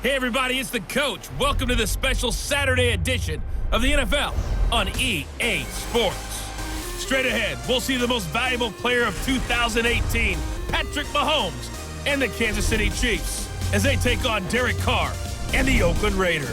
Hey everybody, it's the coach. Welcome to the special Saturday edition of the NFL on EA Sports. Straight ahead, we'll see the most valuable player of 2018, Patrick Mahomes, and the Kansas City Chiefs as they take on Derek Carr and the Oakland Raiders.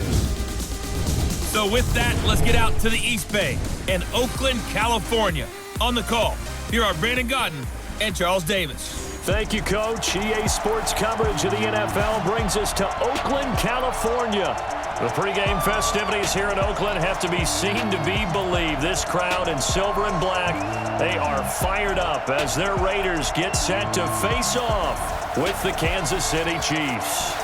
So with that, let's get out to the East Bay in Oakland, California. On the call, here are Brandon Gaudin and Charles Davis. Thank you, Coach. EA Sports coverage of the NFL brings us to Oakland, California. The pregame festivities here in Oakland have to be seen to be believed. This crowd in silver and black, they are fired up as their Raiders get set to face off with the Kansas City Chiefs.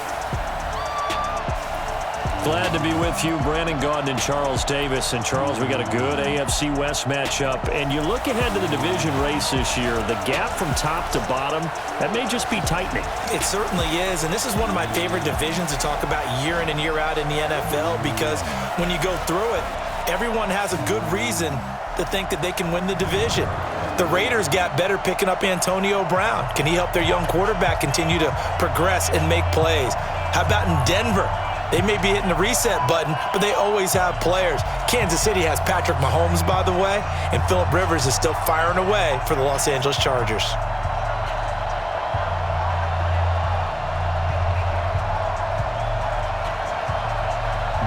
Glad to be with you, Brandon Gaudin and Charles Davis. And Charles, we got a good AFC West matchup. And you look ahead to the division race this year, the gap from top to bottom, that may just be tightening. It certainly is. And this is one of my favorite divisions to talk about year in and year out in the NFL, because when you go through it, everyone has a good reason to think that they can win the division. The Raiders got better picking up Antonio Brown. Can he help their young quarterback continue to progress and make plays? How about in Denver? They may be hitting the reset button, but they always have players. Kansas City has Patrick Mahomes, by the way, and Phillip Rivers is still firing away for the Los Angeles Chargers.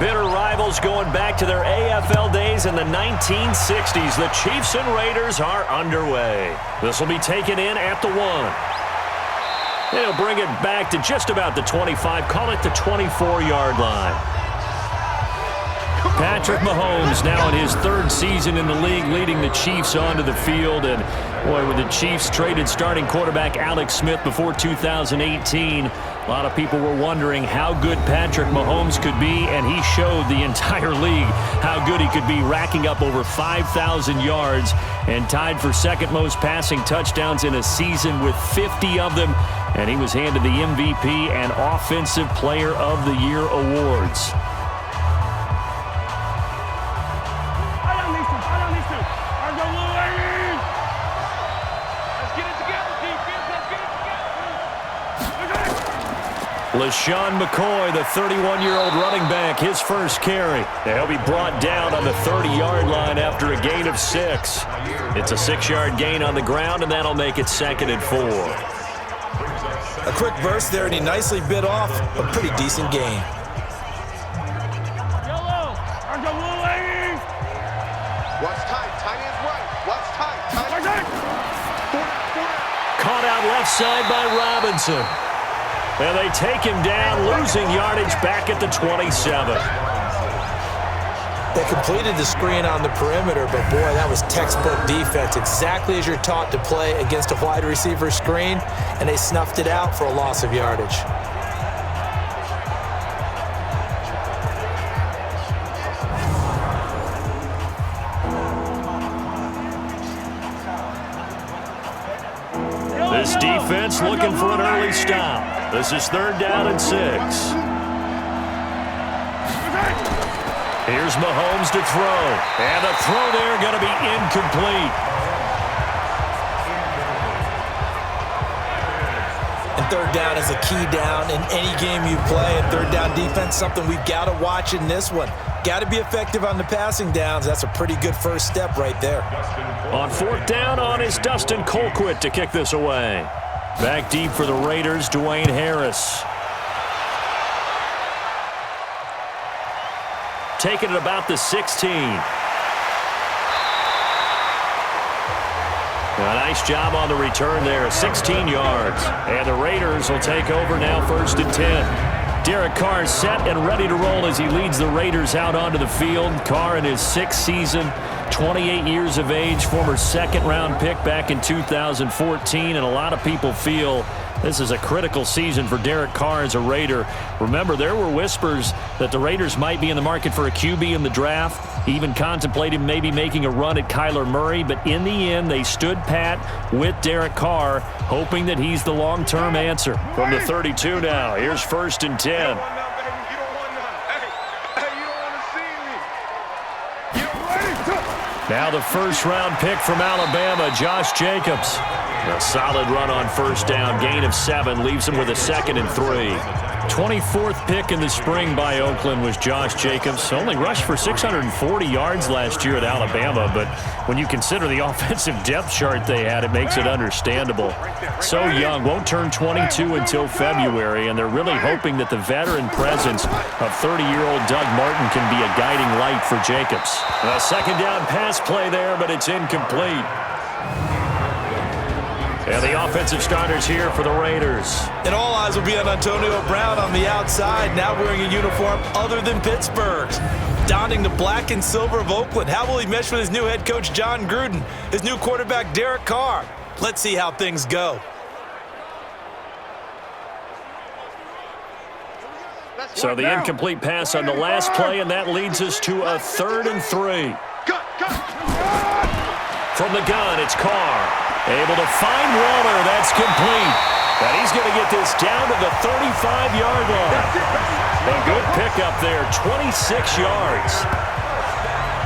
Bitter rivals going back to their AFL days in the 1960s. The Chiefs and Raiders are underway. This will be taken in at the 1. They'll bring it back to just about the 25, call it the 24-yard line. Patrick Mahomes now in his third season in the league, leading the Chiefs onto the field. And, boy, with the Chiefs traded starting quarterback Alex Smith before 2018, a lot of people were wondering how good Patrick Mahomes could be, and he showed the entire league how good he could be, racking up over 5,000 yards and tied for second most passing touchdowns in a season with 50 of them. And he was handed the MVP and Offensive Player of the Year awards. LaShawn McCoy, the 31-year-old running back, his first carry. He'll be brought down on the 30-yard line after a gain of 6. It's a 6-yard gain on the ground, and that'll make it 2nd and 4. A quick burst there, and he nicely bit off a pretty decent gain. What's tight? Tight ends right. What's tight? Tight. Caught out left side by Robinson. And they take him down, losing yardage back at the 27. They completed the screen on the perimeter, but boy, that was textbook defense, exactly as you're taught to play against a wide receiver screen, and they snuffed it out for a loss of yardage. This defense looking for an early stop. This is 3rd down and 6. Here's Mahomes to throw. And the throw there going to be incomplete. And 3rd down is a key down in any game you play. And 3rd down defense, something we've got to watch in this one. Got to be effective on the passing downs. That's a pretty good first step right there. On 4th down on is Dustin Colquitt to kick this away. Back deep for the Raiders, Dwayne Harris. Taking it about the 16. A nice job on the return there, 16 yards. And the Raiders will take over now, 1st and 10. Derek Carr set and ready to roll as he leads the Raiders out onto the field. Carr in his 6th season, 28 years of age, former 2nd-round pick back in 2014, and a lot of people feel this is a critical season for Derek Carr as a Raider. Remember, there were whispers that the Raiders might be in the market for a QB in the draft. He even contemplated maybe making a run at Kyler Murray, but in the end, they stood pat with Derek Carr, hoping that he's the long-term answer. From the 32 now, here's 1st and 10. Now the 1st-round pick from Alabama, Josh Jacobs. A solid run on first down. Gain of 7 leaves him with a 2nd and 3. 24th pick in the spring by Oakland was Josh Jacobs. Only rushed for 640 yards last year at Alabama, but when you consider the offensive depth chart they had, it makes it understandable. So young, won't turn 22 until February, and they're really hoping that the veteran presence of 30-year-old Doug Martin can be a guiding light for Jacobs. A second down pass play there, but it's incomplete. And the offensive starters here for the Raiders. And all eyes will be on Antonio Brown on the outside, now wearing a uniform other than Pittsburgh's. Donning the black and silver of Oakland. How will he mesh with his new head coach, John Gruden, his new quarterback, Derek Carr? Let's see how things go. So the incomplete pass on the last play, and that leads us to a 3rd and 3. From the gun, it's Carr. Able to find Waller. That's complete. And he's going to get this down to the 35-yard line. A good pickup there, 26 yards.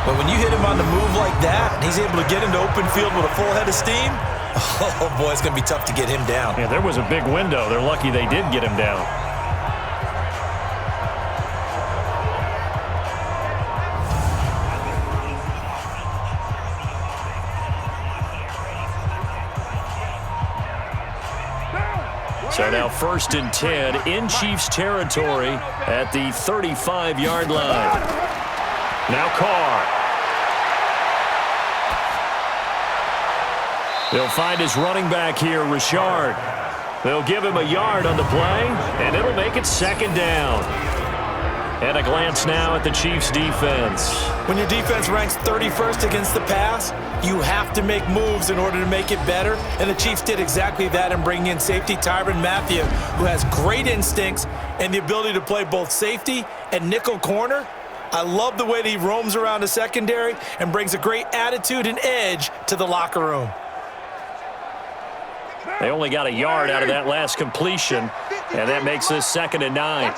But when you hit him on the move like that, and he's able to get into open field with a full head of steam, oh, boy, it's going to be tough to get him down. Yeah, there was a big window. They're lucky they did get him down. So now 1st and 10 in Chiefs territory at the 35-yard line. Now Carr. They'll find his running back here, Richard. They'll give him a yard on the play, and it'll make it 2nd down. And a glance now at the Chiefs' defense. When your defense ranks 31st against the pass, you have to make moves in order to make it better, and the Chiefs did exactly that in bringing in safety Tyrann Mathieu, who has great instincts and the ability to play both safety and nickel corner. I love the way that he roams around the secondary and brings a great attitude and edge to the locker room. They only got a yard out of that last completion, and that makes this 2nd and 9.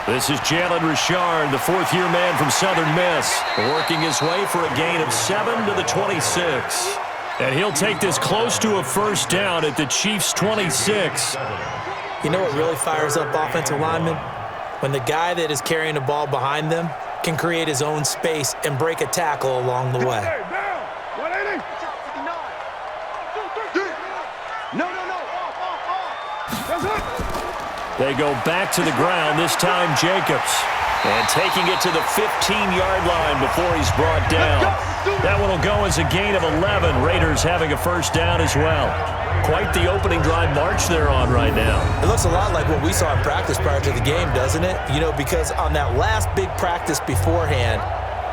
This is Jalen Richard, the 4th-year man from Southern Miss, working his way for a gain of 7 to the 26. And he'll take this close to a 1st down at the Chiefs' 26. You know what really fires up offensive linemen? When the guy that is carrying the ball behind them can create his own space and break a tackle along the way. They go back to the ground, this time Jacobs. And taking it to the 15-yard line before he's brought down. That one will go as a gain of 11. Raiders having a 1st down as well. Quite the opening drive march they're on right now. It looks a lot like what we saw in practice prior to the game, doesn't it? You know, because on that last big practice beforehand,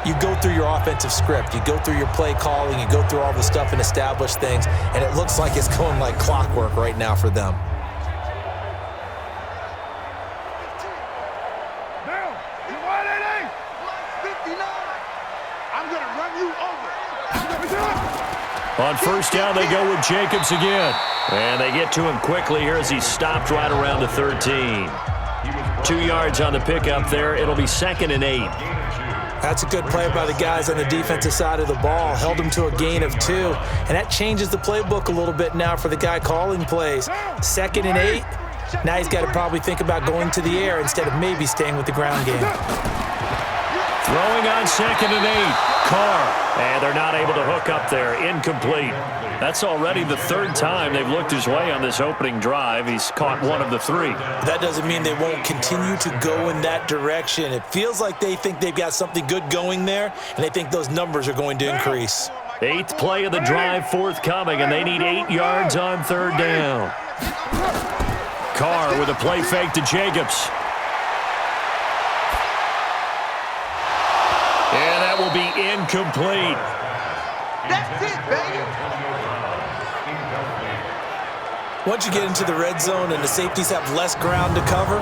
you go through your offensive script. You go through your play calling. You go through all the stuff and establish things. And it looks like it's going like clockwork right now for them. On 1st down, they go with Jacobs again. And they get to him quickly here as he's stopped right around the 13. 2 yards on the pickup there. It'll be 2nd and 8. That's a good play by the guys on the defensive side of the ball. Held him to a gain of 2. And that changes the playbook a little bit now for the guy calling plays. 2nd and 8. Now he's got to probably think about going to the air instead of maybe staying with the ground game. Throwing on 2nd and 8. Carr. And they're not able to hook up there. Incomplete. That's already the 3rd time they've looked his way on this opening drive. He's caught 1 of the 3. That doesn't mean they won't continue to go in that direction. It feels like they think they've got something good going there, and they think those numbers are going to increase. 8th play of the drive forthcoming, and they need 8 yards on 3rd down. Carr with a play fake to Jacobs. And that will be incomplete. That's it, baby. Once you get into the red zone and the safeties have less ground to cover,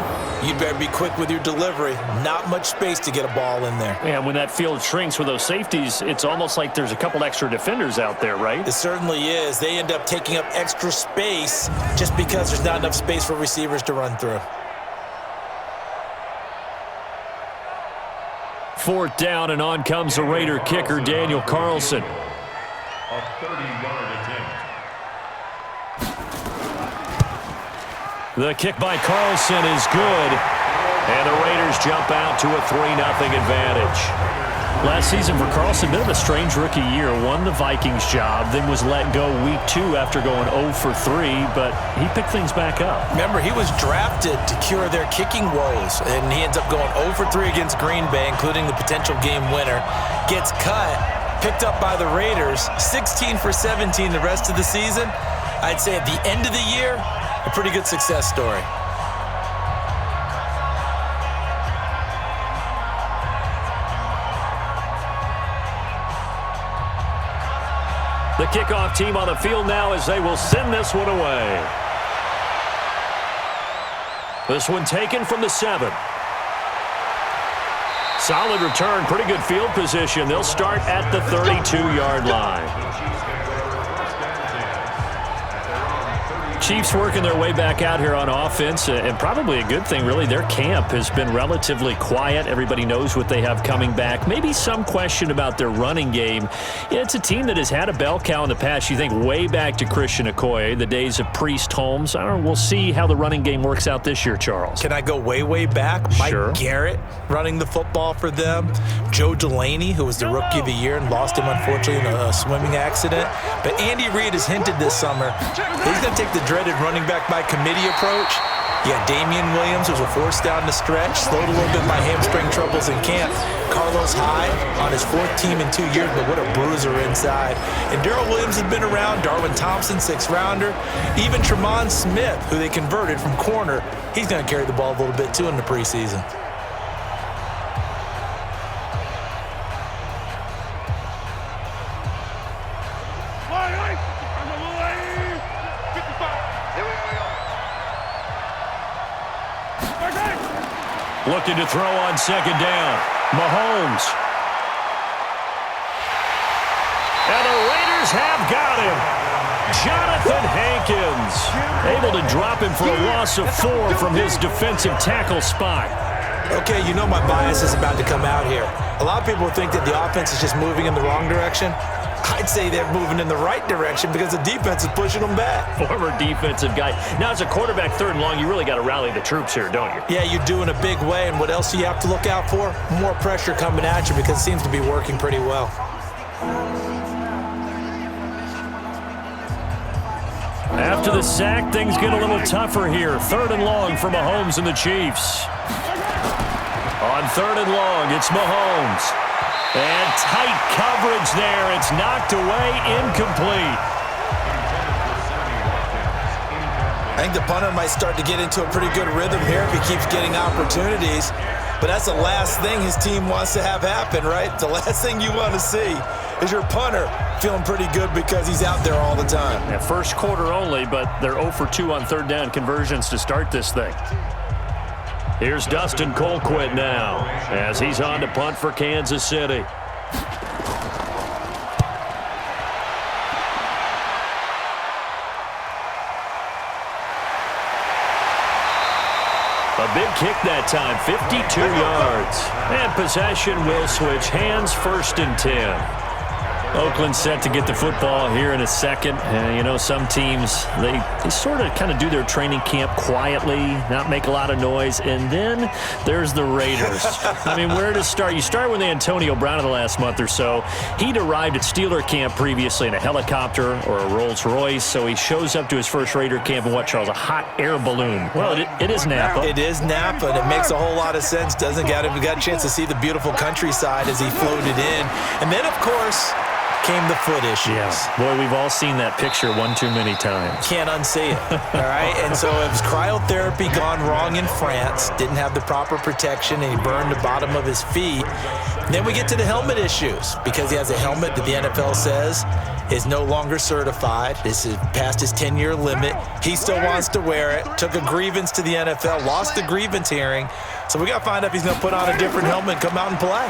you better be quick with your delivery. Not much space to get a ball in there. And when that field shrinks with those safeties, it's almost like there's a couple extra defenders out there, right? It certainly is. They end up taking up extra space just because there's not enough space for receivers to run through. 4th down, and on comes the Raider kicker, Daniel Carlson. A 30-yard attempt. The kick by Carlson is good. And the Raiders jump out to a 3-0 advantage. Last season for Carlson, bit of a strange rookie year. Won the Vikings job, then was let go week 2 after going 0 for 3, but he picked things back up. Remember, he was drafted to cure their kicking woes, and he ends up going 0 for 3 against Green Bay, including the potential game winner. Gets cut, picked up by the Raiders, 16 for 17 the rest of the season. I'd say at the end of the year, a pretty good success story. The kickoff team on the field now as they will send this one away. This one taken from the 7. Solid return, pretty good field position. They'll start at the 32-yard line. Chiefs working their way back out here on offense, and probably a good thing, really. Their camp has been relatively quiet. Everybody knows what they have coming back. Maybe some question about their running game. Yeah, it's a team that has had a bell cow in the past. You think way back to Christian Okoye, the days of Priest Holmes. I don't know, we'll see how the running game works out this year, Charles. Can I go way, way back? Sure. Mike Garrett running the football for them. Joe Delaney, who was the Rookie of the Year and lost him, unfortunately, in a swimming accident. But Andy Reid has hinted this summer he's going to take the dreaded running back by committee approach. You got Damian Williams, who's a force down the stretch, slowed a little bit by hamstring troubles in camp. Carlos Hyde on his 4th team in 2 years, but what a bruiser inside. And Darrell Williams has been around. Darwin Thompson, 6th-rounder. Even Tremont Smith, who they converted from corner, he's going to carry the ball a little bit too in the preseason. Looking to throw on 2nd down. Mahomes. And the Raiders have got him. Jonathan Hankins. Able to drop him for a loss of 4 from his defensive tackle spot. Okay, you know my bias is about to come out here. A lot of people think that the offense is just moving in the wrong direction. I'd say they're moving in the right direction because the defense is pushing them back. Former defensive guy. Now, as a quarterback 3rd and long, you really got to rally the troops here, don't you? Yeah, you do in a big way. And what else do you have to look out for? More pressure coming at you because it seems to be working pretty well. After the sack, things get a little tougher here. 3rd and long for Mahomes and the Chiefs. On 3rd and long, it's Mahomes. And tight coverage there. It's knocked away, incomplete. I think the punter might start to get into a pretty good rhythm here if he keeps getting opportunities. But that's the last thing his team wants to have happen, right? The last thing you want to see is your punter feeling pretty good because he's out there all the time. Yeah, first quarter only, but they're 0 for 2 on 3rd down conversions to start this thing. Here's Dustin Colquitt now as he's on to punt for Kansas City. A big kick that time, 52 yards. And possession will switch hands, 1st and 10. Oakland set to get the football here in a second. You know, some teams, they sort of kind of do their training camp quietly, not make a lot of noise, and then there's the Raiders. I mean, where to start? You start with Antonio Brown in the last month or so. He'd arrived at Steeler camp previously in a helicopter or a Rolls Royce, so he shows up to his first Raider camp in what, Charles, a hot air balloon. Well, it is Napa. It is Napa, and it makes a whole lot of sense, doesn't it? We got a chance to see the beautiful countryside as he floated in. And then, of course, came the foot issues. Yeah. Boy, we've all seen that picture one too many times. Can't unsee it, all right? And so it was cryotherapy gone wrong in France, didn't have the proper protection, and he burned the bottom of his feet. And then we get to the helmet issues because he has a helmet that the NFL says is no longer certified. This is past his 10-year limit. He still wants to wear it. Took a grievance to the NFL, lost the grievance hearing. So we got to find out if he's going to put on a different helmet and come out and play.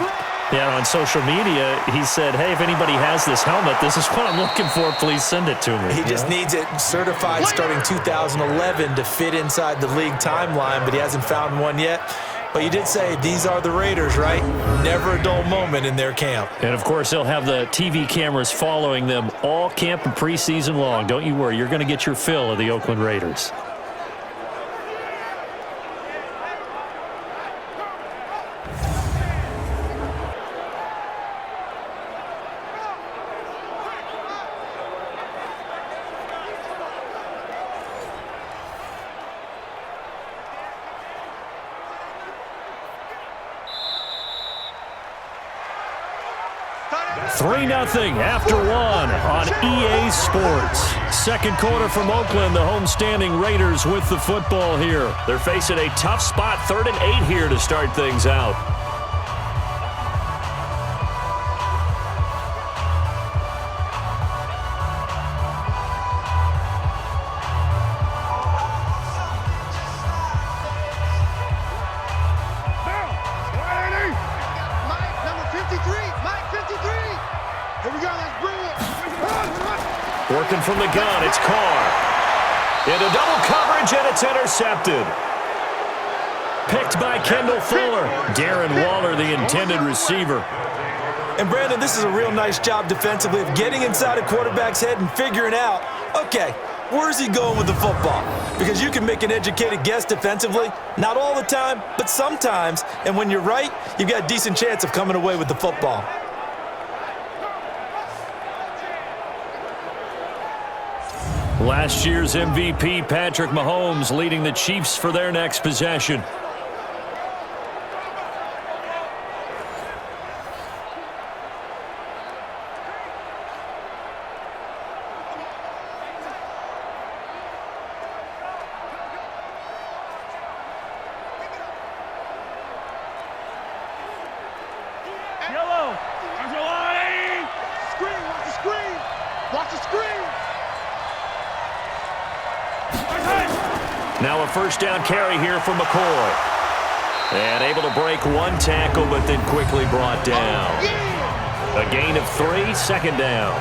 Yeah, on social media, he said, hey, if anybody has this helmet, this is what I'm looking for. Please send it to me. He just needs it certified starting 2011 to fit inside the league timeline, but he hasn't found one yet. But you did say these are the Raiders, right? Never a dull moment in their camp. And, of course, they'll have the TV cameras following them all camp and preseason long. Don't you worry. You're going to get your fill of the Oakland Raiders. Three 3-0 after one on EA Sports. Second quarter from Oakland, the homestanding Raiders with the football here. They're facing a tough spot, 3rd and 8 here to start things out. Working from the gun, it's Carr. Into double coverage, and it's intercepted. Picked by Kendall Fuller. Darren Waller, the intended receiver. And, Brandon, this is a real nice job defensively of getting inside a quarterback's head and figuring out, okay, where's he going with the football? Because you can make an educated guess defensively. Not all the time, but sometimes. And when you're right, you've got a decent chance of coming away with the football. Last year's MVP, Patrick Mahomes, leading the Chiefs for their next possession. Yellow, there's your line. Screen, watch the screen. Watch the screen. Now a first down carry here for McCoy. And able to break one tackle, but then quickly brought down. A gain of 3, second down.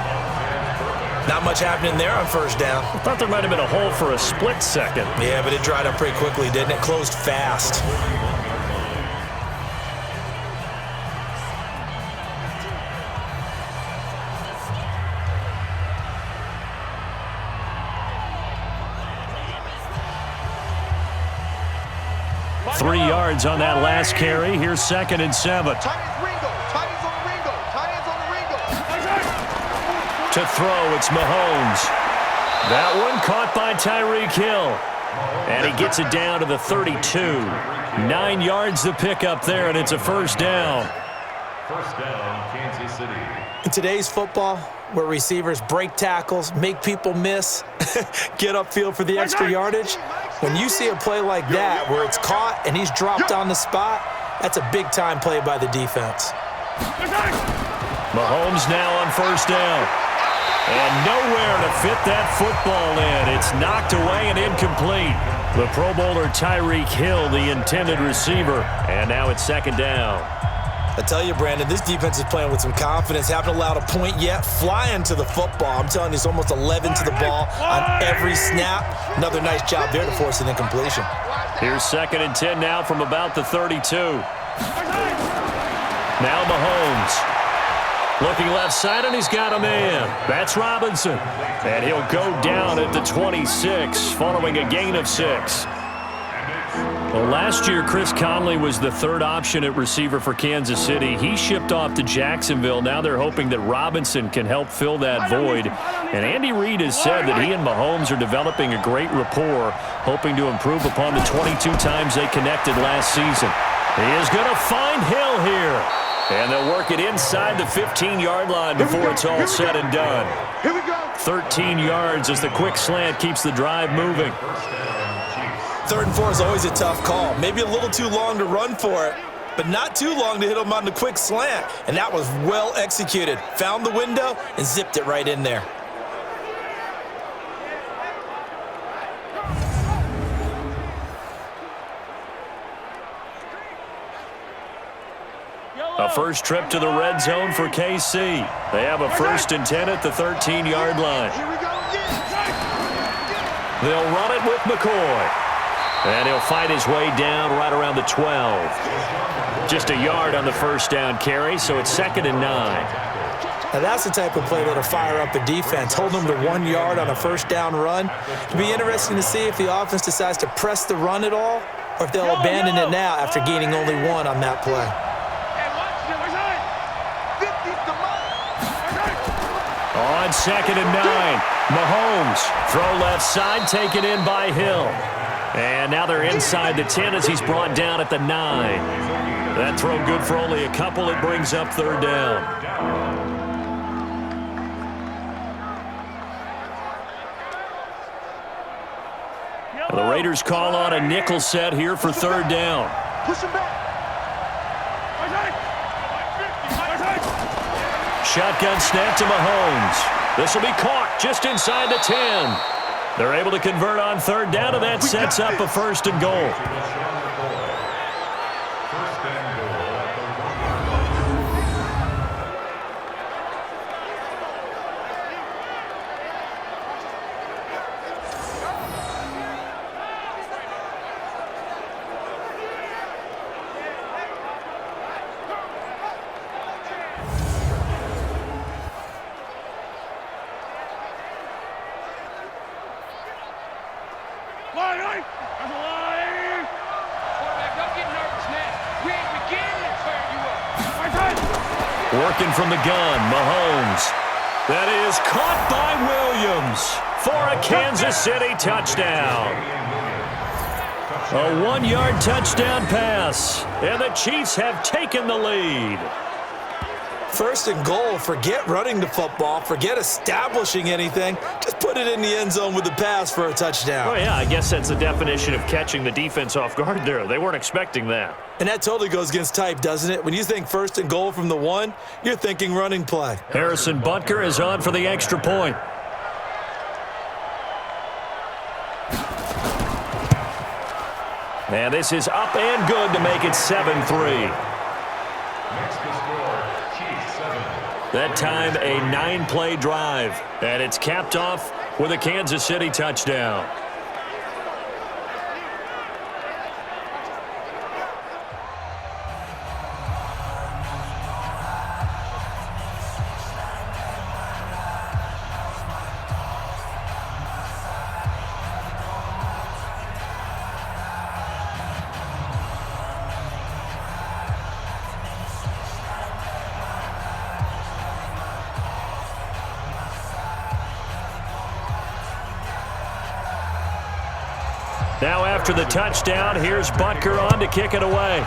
Not much happening there on first down. I thought there might have been a hole for a split second. Yeah, but it dried up pretty quickly, didn't it? Closed fast. Three yards on that last carry. Here's 2nd and 7. To throw, it's Mahomes. That one caught by Tyreek Hill. And he gets it down to the 32. 9 yards to pick up there, and it's a first down. First down, Kansas City. In today's football, where receivers break tackles, make people miss, get upfield for the extra yardage, when you see a play like that where it's caught and he's dropped on the spot, that's a big-time play by the defense. Mahomes now on first down. And nowhere to fit that football in. It's knocked away and incomplete. The Pro Bowler Tyreek Hill, the intended receiver. And now it's 2nd down. I tell you, Brandon, this defense is playing with some confidence. Haven't allowed a point yet. Flying to the football. I'm telling you, it's almost 11 to the ball on every snap. Another nice job there to force an incompletion. Here's 2nd and 10 now from about the 32. Now Mahomes. Looking left side, and he's got a man. That's Robinson. And he'll go down at the 26, following a gain of 6. Well, last year, Chris Conley was the 3rd option at receiver for Kansas City. He shipped off to Jacksonville. Now they're hoping that Robinson can help fill that void. And Andy Reid has said that he and Mahomes are developing a great rapport, hoping to improve upon the 22 times they connected last season. He is going to find Hill here. And they'll work it inside the 15-yard line before it's all said and done. 13 yards as the quick slant keeps the drive moving. 3rd and 4 is always a tough call. Maybe a little too long to run for it, but not too long to hit him on the quick slant. And that was well executed. Found the window and zipped it right in there. A first trip to the red zone for KC. They have a 1st and 10 at the 13-yard line. They'll run it with McCoy. And he'll fight his way down right around the 12. Just a yard on the first down carry, so it's 2nd and 9. Now that's the type of play that'll fire up a defense. Hold them to 1 yard on a first down run. It'll be interesting to see if the offense decides to press the run at all, or if they'll abandon it now after gaining only 1 on that play. On 2nd and 9, Mahomes. Throw left side, taken in by Hill. And now they're inside the 10 as he's brought down at the 9. That throw good for only a couple. It brings up 3rd down. The Raiders call on a nickel set here for 3rd down. Push him back. Shotgun snap to Mahomes. This will be caught just inside the 10. They're able to convert on 3rd down, and that sets up a 1st and goal. Working from the gun, Mahomes. That is caught by Williams for a Kansas City touchdown. A 1-yard touchdown pass, and the Chiefs have taken the lead. 1st and goal, forget running the football, forget establishing anything. Just put it in the end zone with the pass for a touchdown. Oh, yeah, I guess that's the definition of catching the defense off guard there. They weren't expecting that. And that totally goes against type, doesn't it? When you think 1st and goal from the 1, you're thinking running play. Harrison Butker is on for the extra point. And this is up and good to make it 7-3. That time, a 9-play drive. And it's capped off with a Kansas City touchdown. Now after the touchdown, here's Butker on to kick it away.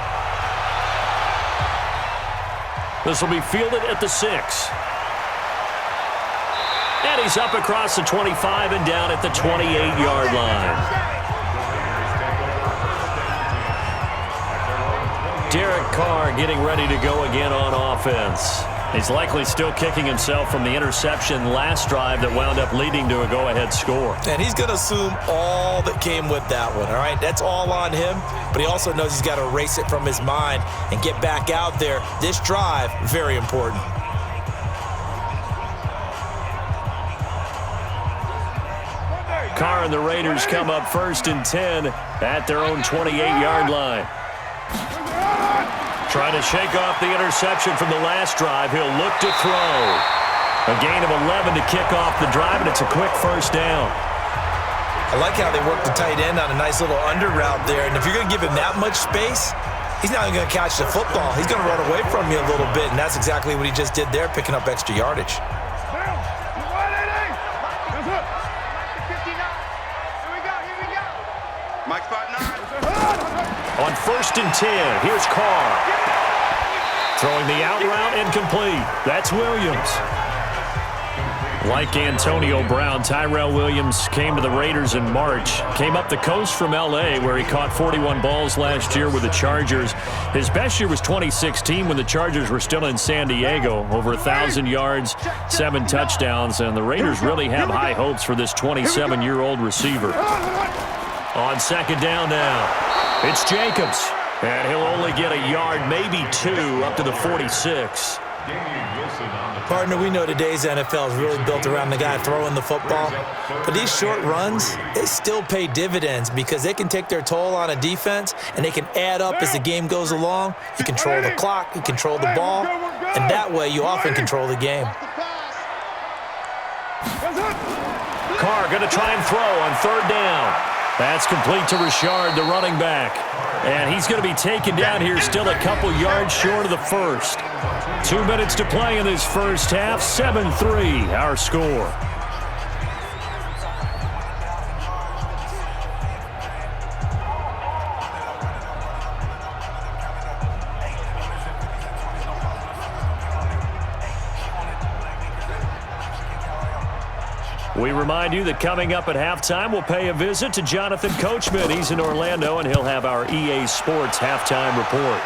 This will be fielded at the 6. And he's up across the 25 and down at the 28-yard line. Derek Carr getting ready to go again on offense. He's likely still kicking himself from the interception last drive that wound up leading to a go-ahead score. And he's going to assume all that came with that one, all right? That's all on him, but he also knows he's got to erase it from his mind and get back out there. This drive, very important. Carr and the Raiders come up 1st and 10 at their own 28-yard line. Trying to shake off the interception from the last drive. He'll look to throw. A gain of 11 to kick off the drive, and it's a quick 1st down. I like how they work the tight end on a nice little under route there. And if you're going to give him that much space, he's not even going to catch the football. He's going to run away from you a little bit, and that's exactly what he just did there, picking up extra yardage. On 1st and 10, here's Carr. Throwing the out route incomplete. That's Williams. Like Antonio Brown, Tyrell Williams came to the Raiders in March. Came up the coast from L.A., where he caught 41 balls last year with the Chargers. His best year was 2016 when the Chargers were still in San Diego. Over 1,000 yards, 7 touchdowns, and the Raiders really have high hopes for this 27-year-old receiver. On 2nd down now. It's Jacobs, and he'll only get a yard, maybe 2, up to the 46. Partner, we know today's NFL is really built around the guy throwing the football, but these short runs, they still pay dividends because they can take their toll on a defense and they can add up as the game goes along. You control the clock, you control the ball, and that way you often control the game. Carr going to try and throw on third down. That's complete to Richard, the running back. And he's going to be taken down here, still a couple yards short of the first. 2 minutes to play in this first half. 7-3, our score. We remind you that coming up at halftime, we'll pay a visit to Jonathan Coachman. He's in Orlando, and he'll have our EA Sports halftime report.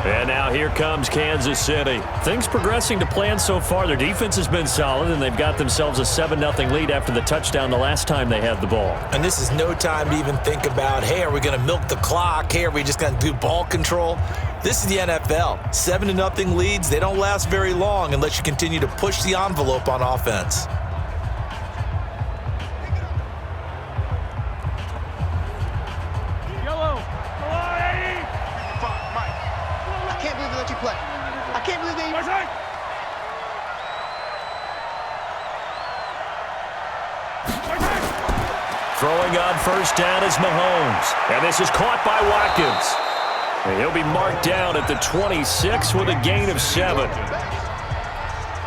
And now here comes Kansas City. Things progressing to plan so far. Their defense has been solid, and they've got themselves a 7-0 lead after the touchdown the last time they had the ball. And this is no time to even think about, hey, are we going to milk the clock? Hey, are we just going to do ball control? This is the NFL. 7-0 leads, they don't last very long unless you continue to push the envelope on offense. Throwing on first down is Mahomes. And this is caught by Watkins. And he'll be marked down at the 26 with a gain of 7.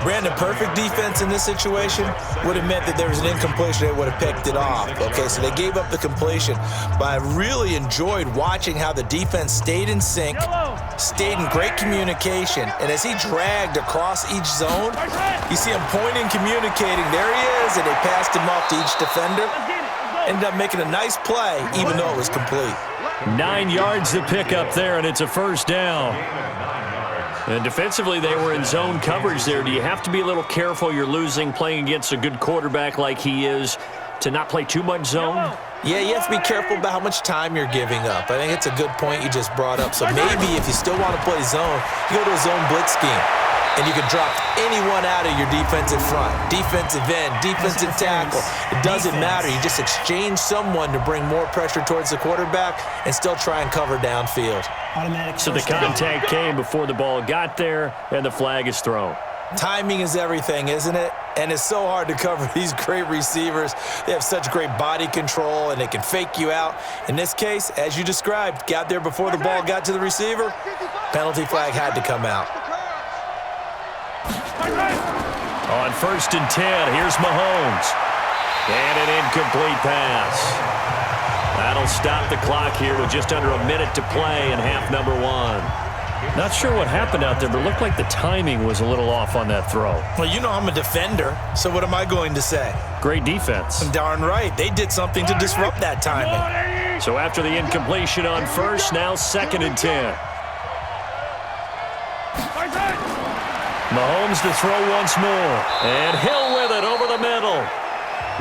Brandon, perfect defense in this situation would have meant that there was an incompletion. They would have picked it off. Okay, so they gave up the completion. But I really enjoyed watching how the defense stayed in sync, stayed in great communication. And as he dragged across each zone, you see him pointing, communicating. There he is, and they passed him off to each defender. Ended up making a nice play, even though it was complete. 9 yards to pick up there, and it's a first down. And defensively, they were in zone coverage there. Do you have to be a little careful? You're losing, playing against a good quarterback like he is, to not play too much zone? Yeah, you have to be careful about how much time you're giving up. I think it's a good point you just brought up. So maybe if you still want to play zone, you go to a zone blitz scheme. And you can drop anyone out of your defensive front, defensive end, defensive tackle. It doesn't matter. You just exchange someone to bring more pressure towards the quarterback and still try and cover downfield. So the contact came before the ball got there, and the flag is thrown. Timing is everything, isn't it? And it's so hard to cover these great receivers. They have such great body control, and they can fake you out. In this case, as you described, got there before the ball got to the receiver, penalty flag had to come out. On 1st and 10, here's Mahomes. And an incomplete pass. That'll stop the clock here with just under a minute to play in half number 1. Not sure what happened out there, but it looked like the timing was a little off on that throw. Well, you know I'm a defender, so what am I going to say? Great defense. Darn right. They did something to disrupt that timing. So after the incompletion on 1st, now 2nd and 10. Mahomes to throw once more. And Hill with it over the middle.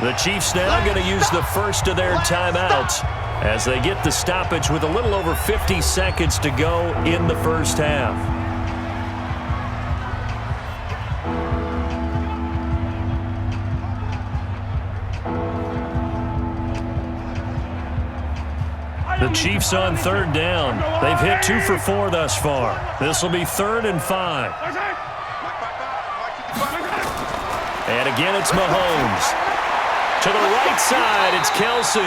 The Chiefs now going to use the first of their timeouts as they get the stoppage with a little over 50 seconds to go in the first half. The Chiefs on 3rd down. They've hit 2 for 4 thus far. This will be 3rd and 5. And again, it's Mahomes. To the right side, it's Kelsey.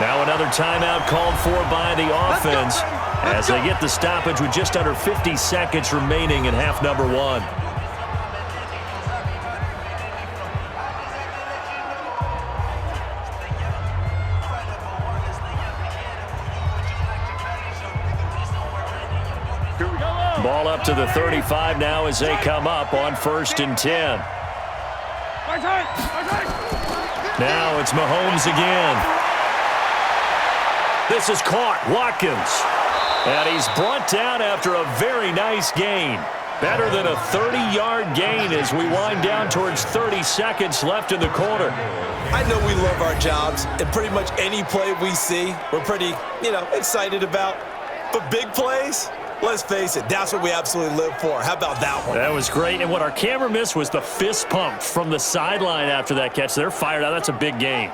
Now another timeout called for by the offense as they get the stoppage with just under 50 seconds remaining in half number 1. Ball up to the 35 now as they come up on 1st and 10. Now it's Mahomes again. This is caught. Watkins. And he's brought down after a very nice gain. Better than a 30-yard gain as we wind down towards 30 seconds left in the quarter. I know we love our jobs, and pretty much any play we see, we're pretty, excited about. But big plays, let's face it, that's what we absolutely live for. How about that one? That was great, and what our camera missed was the fist pump from the sideline after that catch. They're fired out. That's a big gain.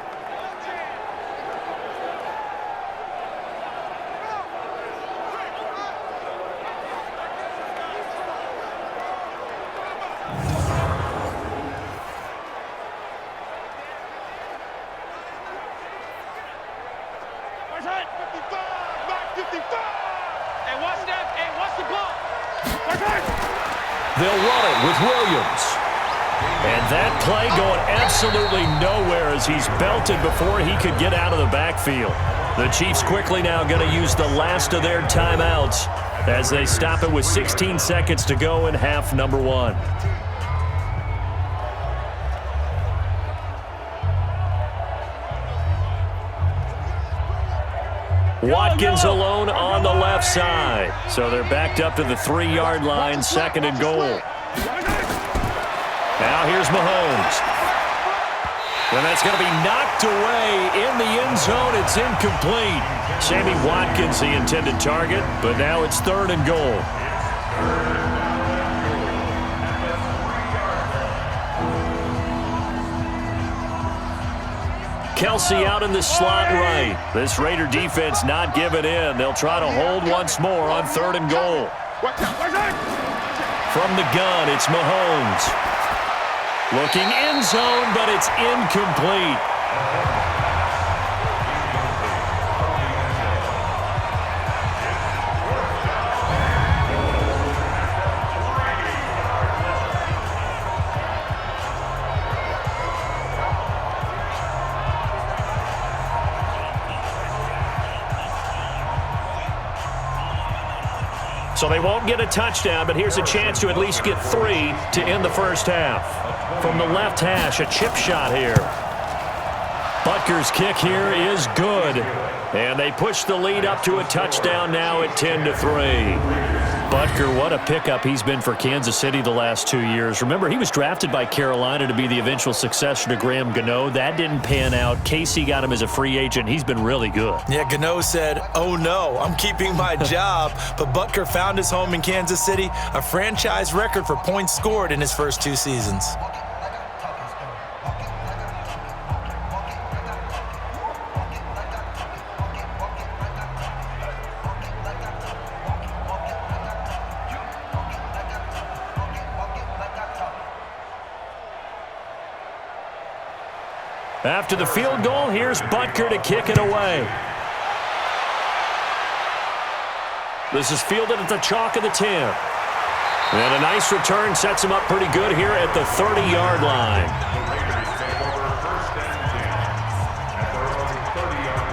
They'll run it with Williams. And that play going absolutely nowhere as he's belted before he could get out of the backfield. The Chiefs quickly now going to use the last of their timeouts as they stop it with 16 seconds to go in half number 1. Watkins alone on the left side. So they're backed up to the 3-yard line, 2nd and goal. Now here's Mahomes. And that's going to be knocked away in the end zone. It's incomplete. Sammy Watkins, the intended target, but now it's 3rd and goal. Kelsey out in the slot right. This Raider defense not giving in. They'll try to hold once more on 3rd and goal. From the gun, it's Mahomes. Looking end zone, but it's incomplete. So they won't get a touchdown, but here's a chance to at least get 3 to end the first half. From the left hash, a chip shot here. Butker's kick here is good. And they push the lead up to a touchdown now at 10-3. Butker, what a pickup he's been for Kansas City the last 2 years. Remember, he was drafted by Carolina to be the eventual successor to Graham Gano. That didn't pan out. Casey got him as a free agent. He's been really good. Yeah, Gano said, oh no, I'm keeping my job. But Butker found his home in Kansas City, a franchise record for points scored in his first 2 seasons. After the field goal, here's Butker to kick it away. This is fielded at the chalk of the 10. And a nice return sets him up pretty good here at the 30-yard line. The Raiders take over 1st and 10 at their own 30-yard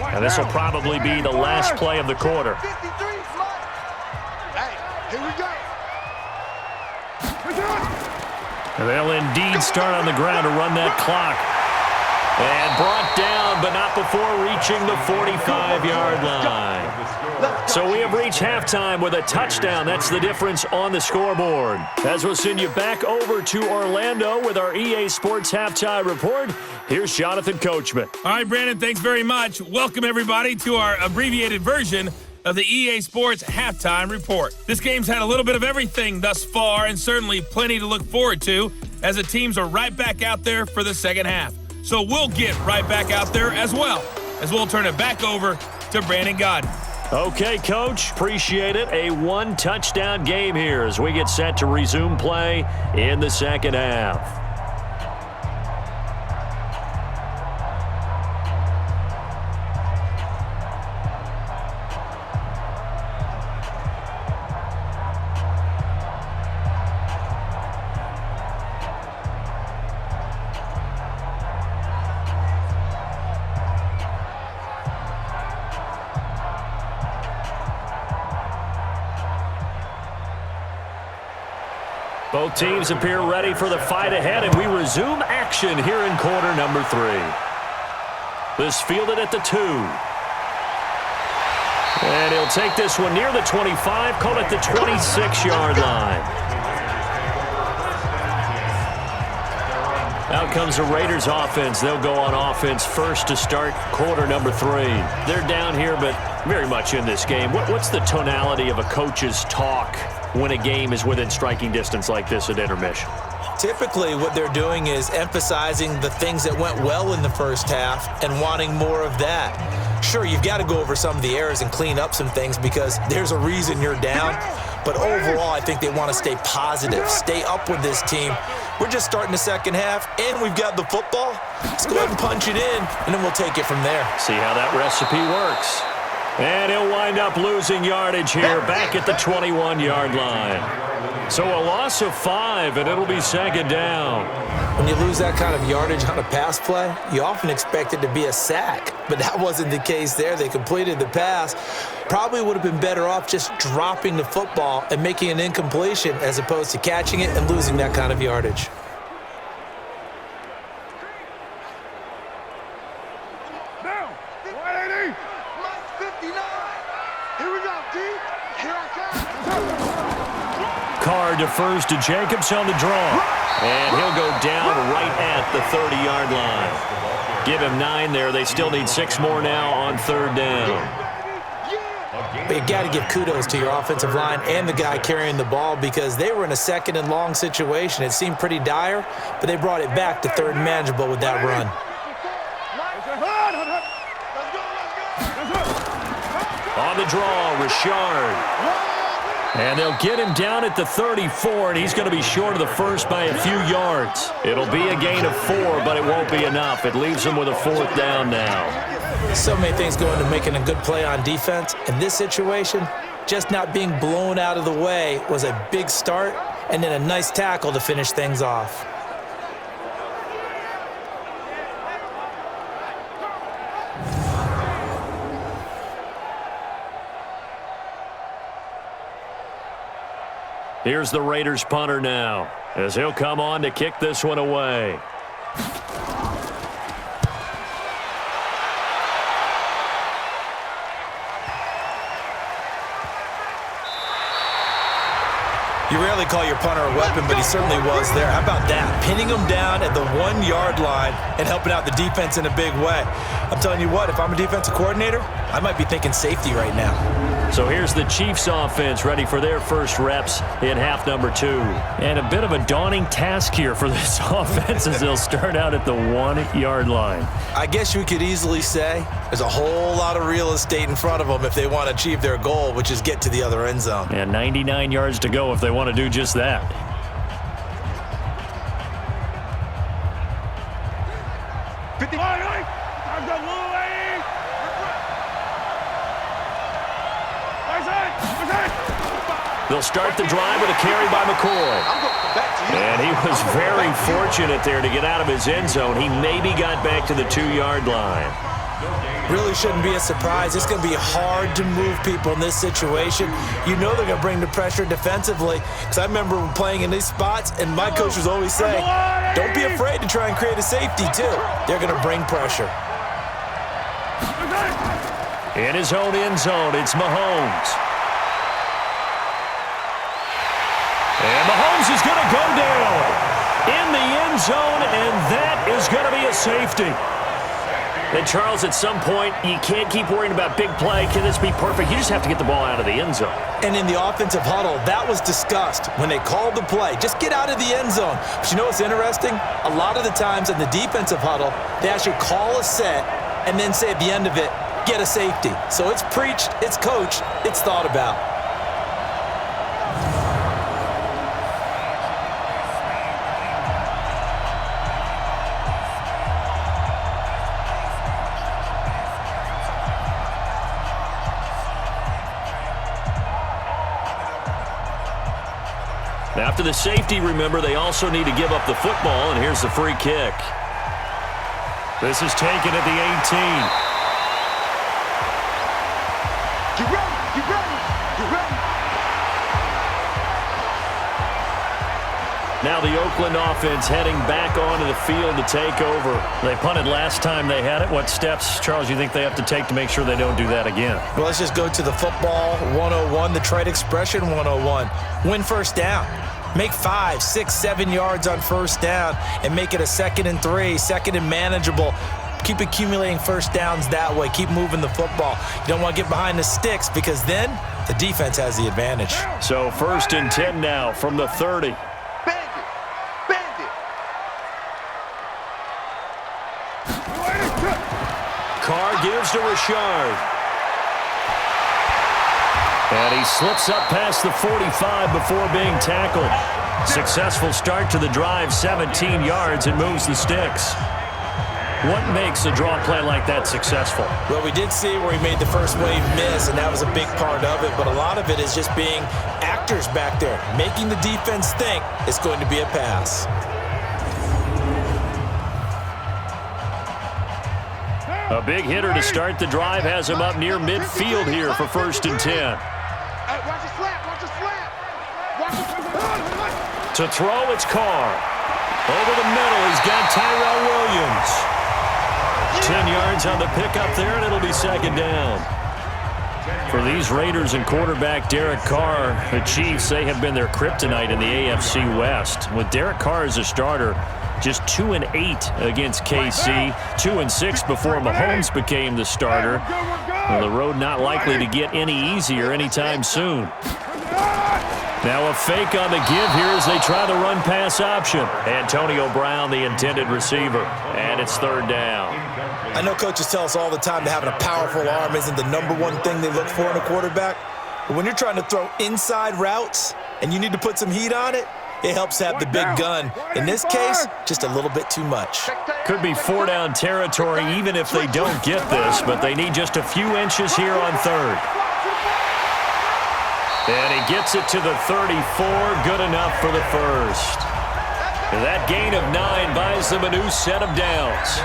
line. And this will probably be the last play of the quarter. Hey, here we go. And they'll indeed start on the ground to run that clock. And brought down, but not before reaching the 45-yard line. So we have reached halftime with a touchdown. That's the difference on the scoreboard. As we'll send you back over to Orlando with our EA Sports Halftime Report, here's Jonathan Coachman. All right, Brandon, thanks very much. Welcome, everybody, to our abbreviated version of the EA Sports Halftime Report. This game's had a little bit of everything thus far, and certainly plenty to look forward to, as the teams are right back out there for the second half. So we'll get right back out there as well, as we'll turn it back over to Brandon Godden. Okay, Coach, appreciate it. A 1-touchdown game here as we get set to resume play in the second half. Both teams appear ready for the fight ahead, and we resume action here in quarter number 3. This fielded at the 2. And he'll take this one near the 25, call it the 26-yard line. Out comes the Raiders offense. They'll go on offense first to start quarter number 3. They're down here, but very much in this game. What's the tonality of a coach's talk when a game is within striking distance like this at intermission? Typically, what they're doing is emphasizing the things that went well in the first half and wanting more of that. Sure, you've got to go over some of the errors and clean up some things because there's a reason you're down. But overall, I think they want to stay positive, stay up with this team. We're just starting the second half, and we've got the football. Let's go ahead and punch it in, and then we'll take it from there. See how that recipe works. And he'll wind up losing yardage here back at the 21-yard line. So a loss of 5, and it'll be second down. When you lose that kind of yardage on a pass play, you often expect it to be a sack. But that wasn't the case there. They completed the pass. Probably would have been better off just dropping the football and making an incompletion as opposed to catching it and losing that kind of yardage. Now, 180. 59. Here we go, D. Here I come. Carr defers to Jacobs on the draw. And he'll go down right at the 30-yard line. Give him 9 there. They still need 6 more now on third down. But you got to give kudos to your offensive line and the guy carrying the ball because they were in a second and long situation. It seemed pretty dire, but they brought it back to third and manageable with that run. On the draw, Richard. And they'll get him down at the 34, and he's going to be short of the first by a few yards. It'll be a gain of 4, but it won't be enough. It leaves him with a 4th down now. So many things go into making a good play on defense. In this situation, just not being blown out of the way was a big start, and then a nice tackle to finish things off. Here's the Raiders punter now, as he'll come on to kick this one away. You rarely call your punter a weapon, but he certainly was there. How about that? Pinning him down at the 1-yard line and helping out the defense in a big way. I'm telling you what, if I'm a defensive coordinator, I might be thinking safety right now. So here's the Chiefs offense ready for their first reps in half number 2. And a bit of a daunting task here for this offense as they'll start out at the 1-yard line. I guess you could easily say there's a whole lot of real estate in front of them if they want to achieve their goal, which is get to the other end zone. And 99 yards to go if they want to do just that. They'll start the drive with a carry by McCoy. And he was very fortunate there to get out of his end zone. He maybe got back to the 2-yard line. Really shouldn't be a surprise. It's going to be hard to move people in this situation. You know they're going to bring the pressure defensively. Because I remember playing in these spots, and my coach was always saying, don't be afraid to try and create a safety, too. They're going to bring pressure. In his own end zone, it's Mahomes. And Mahomes is going to go down in the end zone, and that is going to be a safety. And Charles, at some point, you can't keep worrying about big play. Can this be perfect? You just have to get the ball out of the end zone. And in the offensive huddle, that was discussed when they called the play. Just get out of the end zone. But you know what's interesting? A lot of the times in the defensive huddle, they actually call a set and then say at the end of it, get a safety. So it's preached, it's coached, it's thought about. After the safety, remember, they also need to give up the football, and here's the free kick. This is taken at the 18. You ready? You ready? You ready? Now the Oakland offense heading back onto the field to take over. They punted last time they had it. What steps, Charles, you think they have to take to make sure they don't do that again? Well, let's just go to the football 101, the trade expression 101. Win first down. Make 5, 6, 7 yards on first down and make it a 2nd and 3, 2nd and manageable. Keep accumulating first downs that way. Keep moving the football. You don't want to get behind the sticks because then the defense has the advantage. So 1st and 10 now from the 30. Carr gives to Richard. And he slips up past the 45 before being tackled. Successful start to the drive, 17 yards, and moves the sticks. What makes a draw play like that successful? Well, we did see where he made the first wave miss, and that was a big part of it. But a lot of it is just being actors back there, making the defense think it's going to be a pass. A big hitter to start the drive has him up near midfield here for 1st and 10. Watch the slant, watch the slant. To throw, it's Carr. Over the middle, he's got Tyrell Williams. 10 yards on the pickup there, and it'll be 2nd down. For these Raiders and quarterback Derek Carr, the Chiefs, they have been their kryptonite in the AFC West. With Derek Carr as a starter, just 2-8 against KC, 2-6 before Mahomes became the starter. Well, the road not likely to get any easier anytime soon. Now a fake on the give here as they try the run-pass option. Antonio Brown, the intended receiver, and it's 3rd down. I know coaches tell us all the time that having a powerful arm isn't the #1 thing they look for in a quarterback. But when you're trying to throw inside routes and you need to put some heat on it, it helps to have the big gun. In this case, just a little bit too much. Could be 4-down territory even if they don't get this, but they need just a few inches here on 3rd. And he gets it to the 34, good enough for the 1st. And that gain of 9 buys them a new set of downs.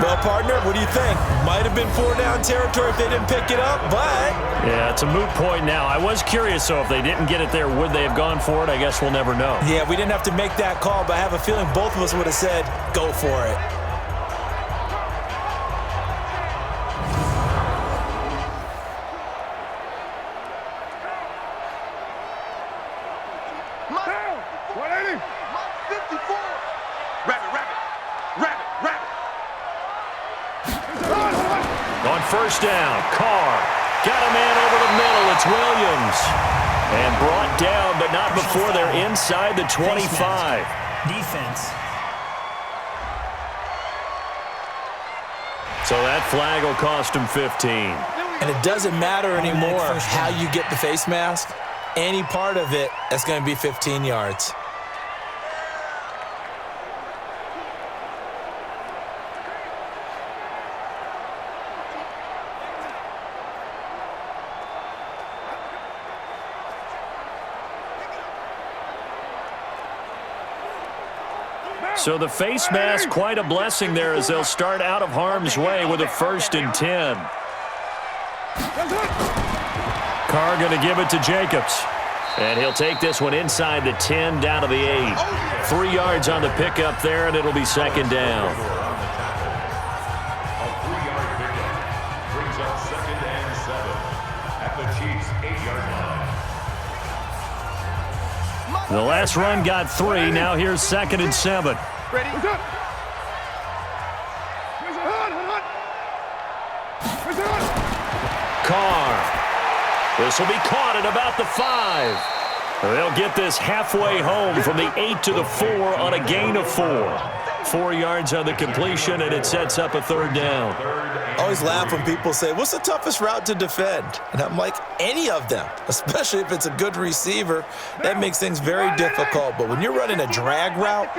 Well, partner, what do you think? Might have been 4-down territory if they didn't pick it up, but... Yeah, it's a moot point now. I was curious, though, if they didn't get it there, would they have gone for it? I guess we'll never know. Yeah, we didn't have to make that call, but I have a feeling both of us would have said, go for it. On 1st down, Carr got a man over the middle. It's Williams. And brought down, but not before they're inside the 25. Defense. So that flag will cost him 15. And it doesn't matter anymore how you get the face mask. Any part of it, that's going to be 15 yards. So the face mask, quite a blessing there as they'll start out of harm's way with a 1st and 10. Carr going to give it to Jacobs. And he'll take this one inside the 10 down to the 8. 3 yards on the pickup there, and it'll be 2nd down. A 3-yard pickup brings up 2nd and 7 at the Chiefs' 8-yard line. The last run got 3. Now here's 2nd and 7. Ready? Carr. This will be caught at about the 5. They'll get this halfway home from the 8 to the 4 on a gain of 4. 4 yards on the completion, and it sets up a 3rd down. I always laugh when people say, what's the toughest route to defend? And I'm like, any of them, especially if it's a good receiver. That makes things very difficult. But when you're running a drag route,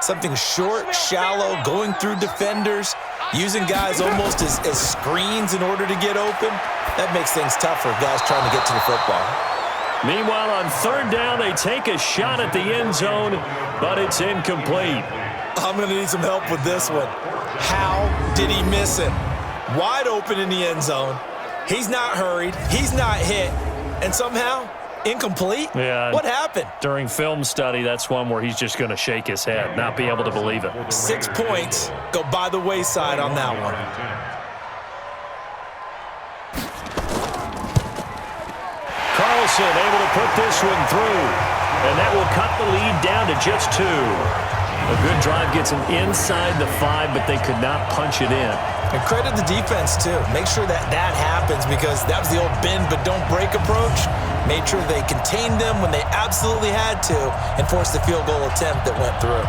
something short, shallow, going through defenders, using guys almost as screens in order to get open, that makes things tough for guys trying to get to the football. Meanwhile, on 3rd down, they take a shot at the end zone, but it's incomplete. I'm going to need some help with this one. How did he miss it? Wide open in the end zone. He's not hurried. He's not hit. And somehow, Incomplete? Yeah. What happened? During film study, that's one where he's just going to shake his head, not be able to believe it. 6 points go by the wayside on that one. Carlson able to put this one through, and that will cut the lead down to just 2. A good drive gets them inside the 5, but they could not punch it in. And credit the defense, too. Make sure that happens, because that was the old bend but don't break approach. Made sure they contained them when they absolutely had to and forced the field goal attempt that went through.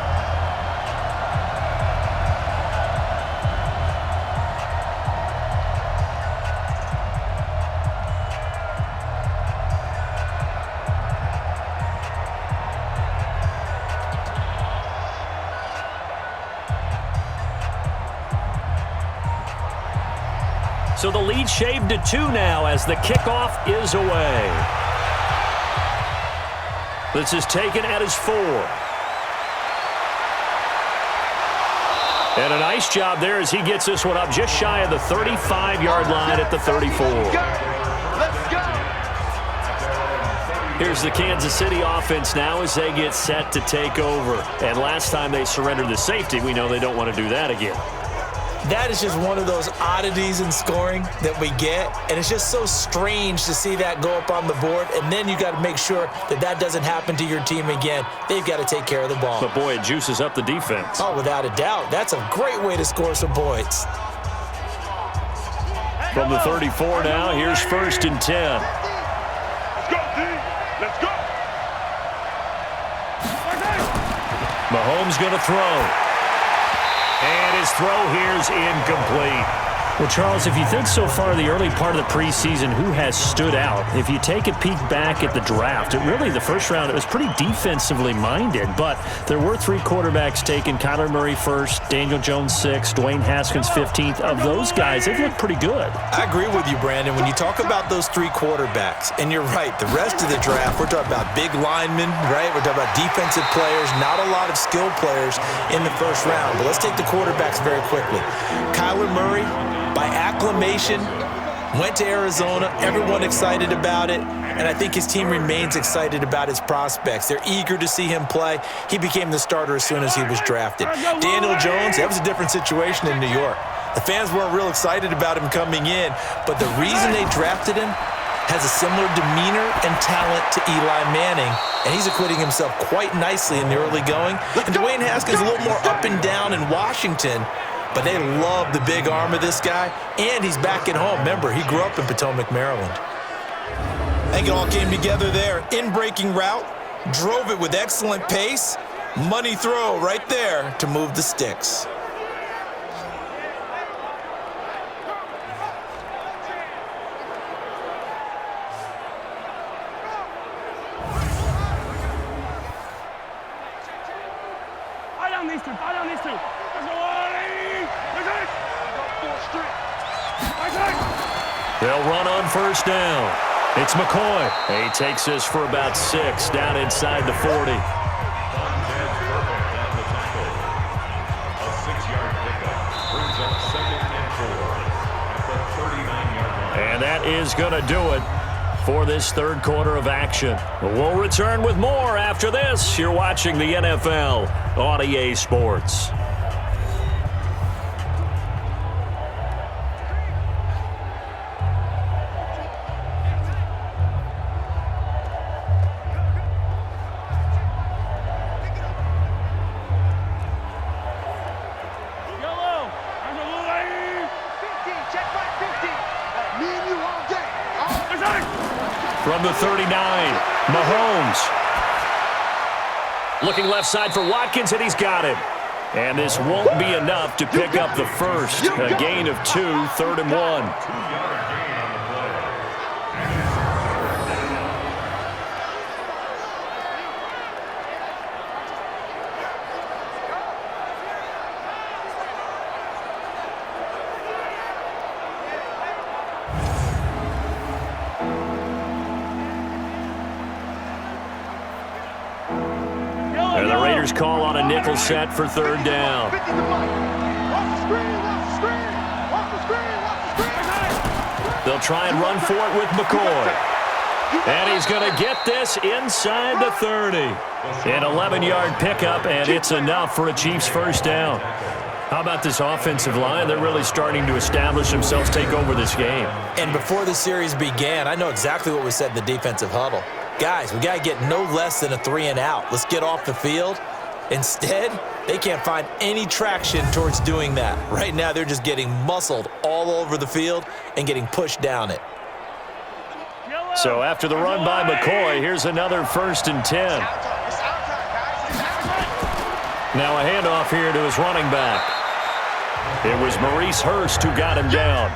So the lead shaved to 2 now as the kickoff is away. This is taken at his 4. And a nice job there as he gets this one up just shy of the 35-yard line at the 34. Let's go. Here's the Kansas City offense now as they get set to take over. And last time they surrendered the safety, we know they don't want to do that again. That is just one of those oddities in scoring that we get, and it's just so strange to see that go up on the board, and then you got to make sure that doesn't happen to your team again. They've got to take care of the ball. But, boy, it juices up the defense. Oh, without a doubt. That's a great way to score some points. From the 34 now, here's 1st and 10. Let's go, D. Let's go. Mahomes going to throw. And his throw here is incomplete. Well, Charles, if you think so far the early part of the preseason, who has stood out? If you take a peek back at the draft, the first round, it was pretty defensively minded, but there were 3 quarterbacks taken. Kyler Murray first, Daniel Jones 6th, Dwayne Haskins 15th. Of those guys, they've looked pretty good. I agree with you, Brandon. When you talk about those 3 quarterbacks, and you're right, the rest of the draft, we're talking about big linemen, right? We're talking about defensive players, not a lot of skilled players in the first round. But let's take the quarterbacks very quickly. Kyler Murray, by acclamation, went to Arizona. Everyone excited about it. And I think his team remains excited about his prospects. They're eager to see him play. He became the starter as soon as he was drafted. Daniel Jones, that was a different situation in New York. The fans weren't real excited about him coming in, but the reason they drafted him has a similar demeanor and talent to Eli Manning, and he's acquitting himself quite nicely in the early going. And Dwayne Haskins a little more up and down in Washington, but they love the big arm of this guy, and he's back at home. Remember, he grew up in Potomac, Maryland. I think it all came together there. In-breaking route, drove it with excellent pace. Money throw right there to move the sticks. They'll run on 1st down. It's McCoy. He takes this for about 6 down inside the 40. And that is going to do it for this 3rd quarter of action. We'll return with more after this. You're watching the NFL on EA Sports. From the 39, Mahomes. Looking left side for Watkins, and he's got it. And this won't be enough to pick up the first. A gain of 2, 3rd and 1. And the Raiders call on a nickel set for 3rd down. They'll try and run for it with McCoy. And he's going to get this inside the 30. An 11-yard pickup, and it's enough for a Chiefs first down. How about this offensive line? They're really starting to establish themselves, take over this game. And before the series began, I know exactly what we said in the defensive huddle. Guys, we got to get no less than a 3-and-out. Let's get off the field. Instead, they can't find any traction towards doing that. Right now, they're just getting muscled all over the field and getting pushed down it. So after the run by McCoy, here's another 1st and 10. Now a handoff here to his running back. It was Maurice Hurst who got him down.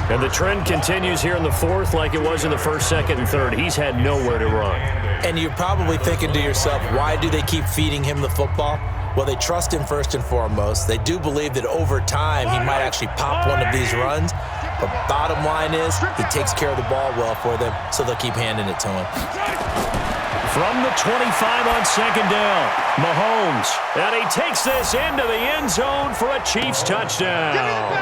And the trend continues here in the 4th like it was in the 1st, 2nd, and 3rd. He's had nowhere to run. And you're probably thinking to yourself, why do they keep feeding him the football? Well, they trust him first and foremost. They do believe that over time he might actually pop one of these runs. But bottom line is he takes care of the ball well for them, so they'll keep handing it to him. From the 25 on 2nd down, Mahomes. And he takes this into the end zone for a Chiefs touchdown.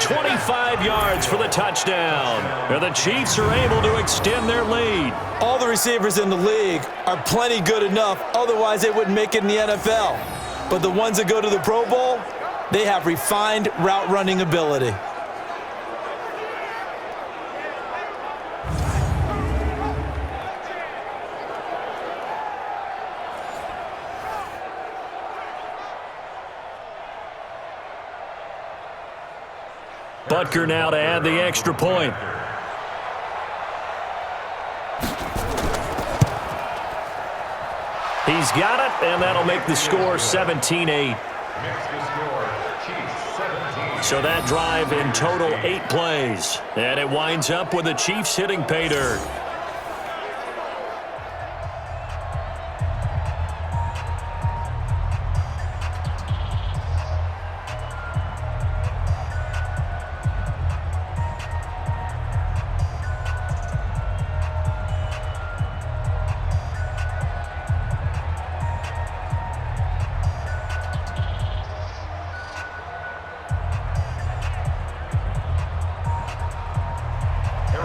25 yards for the touchdown. And the Chiefs are able to extend their lead. All the receivers in the league are plenty good enough, otherwise they wouldn't make it in the NFL. But the ones that go to the Pro Bowl, they have refined route running ability. Butker now to add the extra point. He's got it, and that'll make the score 17-8. So that drive in total 8 plays. And it winds up with the Chiefs hitting pay dirt.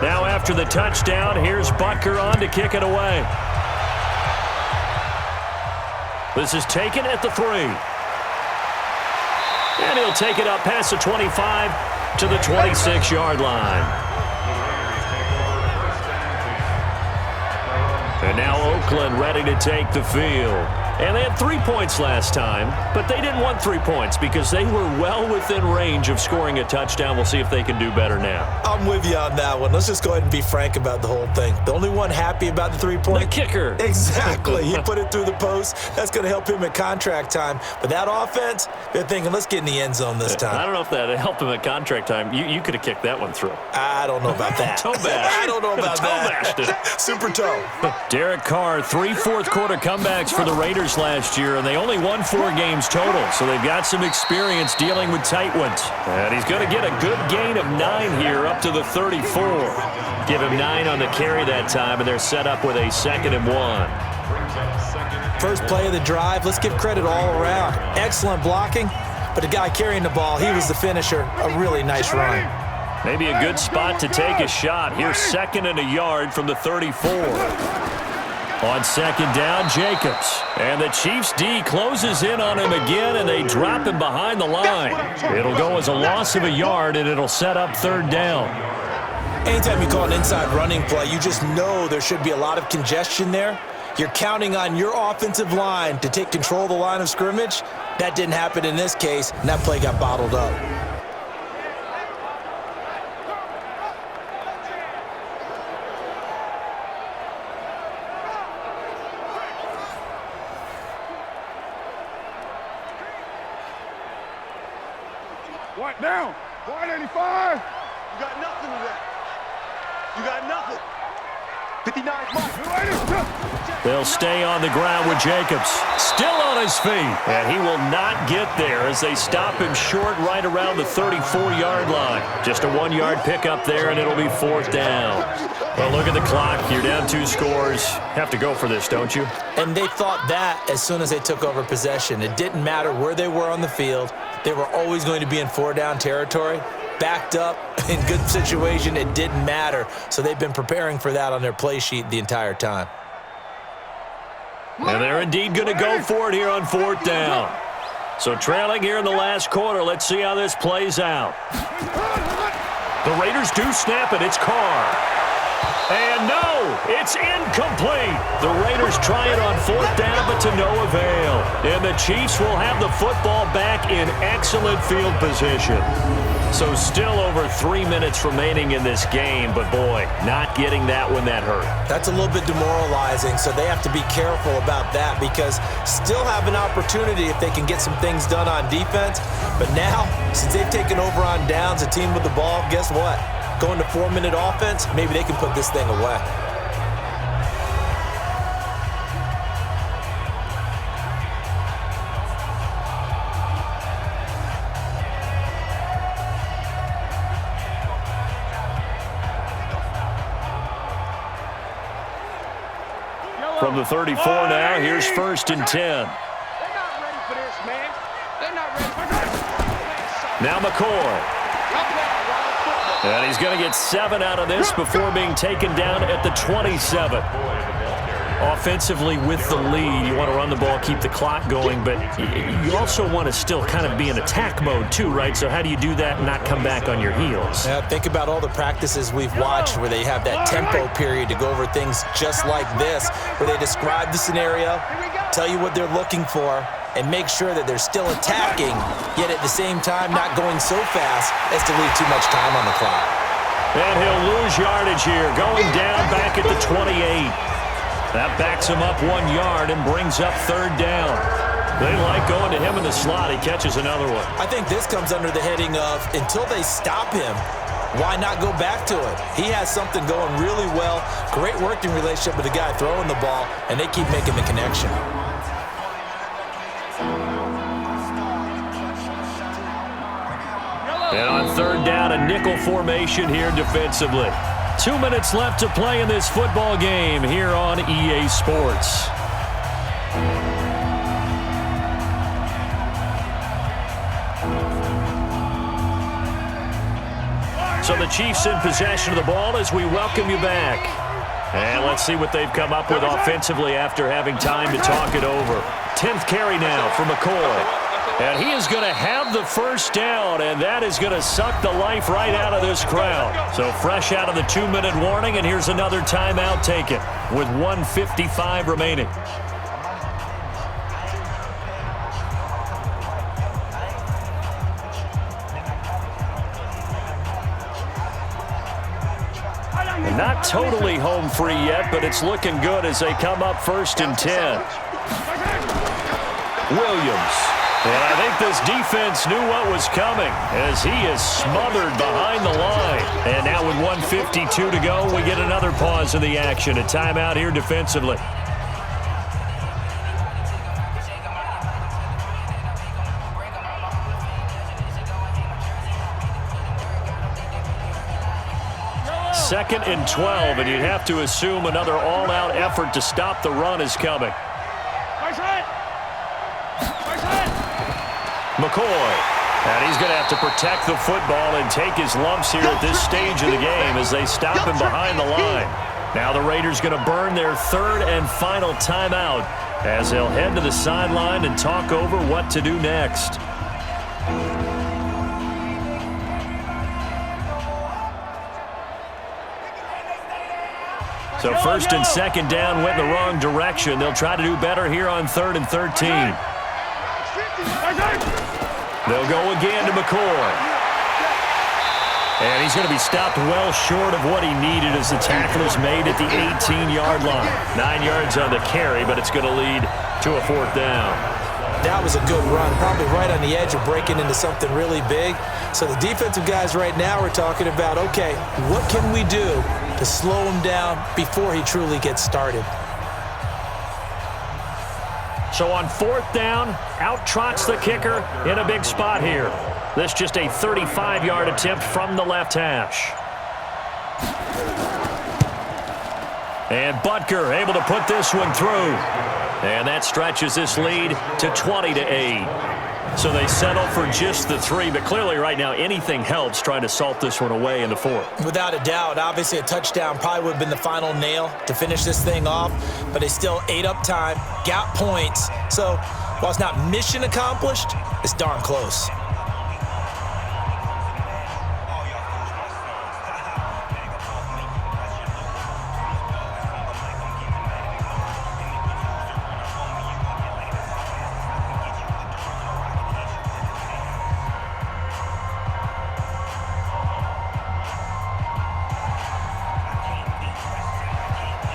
Now after the touchdown, here's Butker on to kick it away. This is taken at the 3. And he'll take it up past the 25 to the 26-yard line. And now Oakland ready to take the field. And they had 3 points last time, but they didn't want 3 points because they were well within range of scoring a touchdown. We'll see if they can do better now. I'm with you on that one. Let's just go ahead and be frank about the whole thing. The only one happy about the 3-point? The kicker. Exactly. He put it through the post. That's going to help him at contract time. But that offense, they're thinking, let's get in the end zone this time. I don't know if that helped him at contract time. You could have kicked that one through. I don't know about that. Toe bash. I don't know about that. Toe bashed it. Super toe. Derek Carr, 3 fourth-quarter comebacks for the Raiders last year, and they only won 4 games total, so they've got some experience dealing with tight ones. And he's going to get a good gain of 9 here up to the 34. Give him 9 on the carry that time, and they're set up with a 2nd and 1. First play of the drive, let's give credit all around. Excellent blocking, but the guy carrying the ball, he was the finisher. A really nice run. Maybe a good spot to take a shot. Here's 2nd and a yard from the 34. On 2nd down, Jacobs. And the Chiefs D closes in on him again, and they drop him behind the line. It'll go as a loss of a yard, and it'll set up 3rd down. Anytime you call an inside running play, you just know there should be a lot of congestion there. You're counting on your offensive line to take control of the line of scrimmage. That didn't happen in this case, and that play got bottled up. What down? 185. You got nothing today. You got nothing. 59 mark. They'll stay on the ground with Jacobs. Still on his feet. And he will not get there as they stop him short right around the 34-yard line. Just a 1-yard pickup there, and it'll be 4th down. Well, look at the clock. You're down 2 scores. Have to go for this, don't you? And they thought that as soon as they took over possession. It didn't matter where they were on the field. They were always going to be in 4-down territory. backed up, in good situation. It didn't matter. So they've been preparing for that on their play sheet the entire time. And they're indeed going to go for it here on 4th down. So trailing here in the last quarter. Let's see how this plays out. The Raiders do snap it. It's Carr. And no, it's incomplete. The Raiders try it on 4th down, but to no avail. And the Chiefs will have the football back in excellent field position. So still over 3 minutes remaining in this game, but boy, not getting that one that hurt. That's a little bit demoralizing, so they have to be careful about that because still have an opportunity if they can get some things done on defense. But now, since they've taken over on downs, a team with the ball, guess what? Going to 4-minute offense, maybe they can put this thing away. From the 34 now, here's 1st and 10. They're not ready for this, man. They're not ready for this. Now McCoy. And he's going to get 7 out of this before being taken down at the 27. Offensively with the lead, you want to run the ball, keep the clock going, but you also want to still kind of be in attack mode too, right? So how do you do that and not come back on your heels? Yeah, think about all the practices we've watched where they have that tempo period to go over things just like this, where they describe the scenario, tell you what they're looking for, and make sure that they're still attacking, yet at the same time not going so fast as to leave too much time on the clock. And he'll lose yardage here, going down back at the 28. That backs him up 1 yard and brings up 3rd down. They like going to him in the slot. He catches another one. I think this comes under the heading of until they stop him, why not go back to it? He has something going really well, great working relationship with the guy throwing the ball, and they keep making the connection. And on 3rd down, a nickel formation here defensively. 2 minutes left to play in this football game here on EA Sports. So the Chiefs in possession of the ball as we welcome you back. And let's see what they've come up with offensively after having time to talk it over. 10th carry now for McCoy. And he is going to have the 1st down, and that is going to suck the life right out of this crowd. So fresh out of the 2-minute warning, and here's another timeout taken with 1:55 remaining. And not totally home free yet, but it's looking good as they come up 1st and 10. Williams. And I think this defense knew what was coming as he is smothered behind the line. And now with 1:52 to go, we get another pause in the action. A timeout here defensively. Second and 12, and you'd have to assume another all-out effort to stop the run is coming. McCoy. And he's going to have to protect the football and take his lumps here at this stage of the game as they stop him behind the line. Now the Raiders going to burn their 3rd and final timeout as they'll head to the sideline and talk over what to do next. So 1st and 2nd down went in the wrong direction. They'll try to do better here on 3rd and 13. They'll go again to McCoy. And he's going to be stopped well short of what he needed as the tackle is made at the 18-yard line. 9 yards on the carry, but it's going to lead to a 4th down. That was a good run, probably right on the edge of breaking into something really big. So the defensive guys right now are talking about, okay, what can we do to slow him down before he truly gets started? So on 4th down, out trots the kicker in a big spot here. This just a 35-yard attempt from the left hash. And Butker able to put this one through. And that stretches this lead to 20-8. So they settle for just the 3, but clearly right now anything helps trying to salt this one away in the 4th. Without a doubt, obviously a touchdown probably would have been the final nail to finish this thing off, but they still ate up time, got points. So while it's not mission accomplished, it's darn close.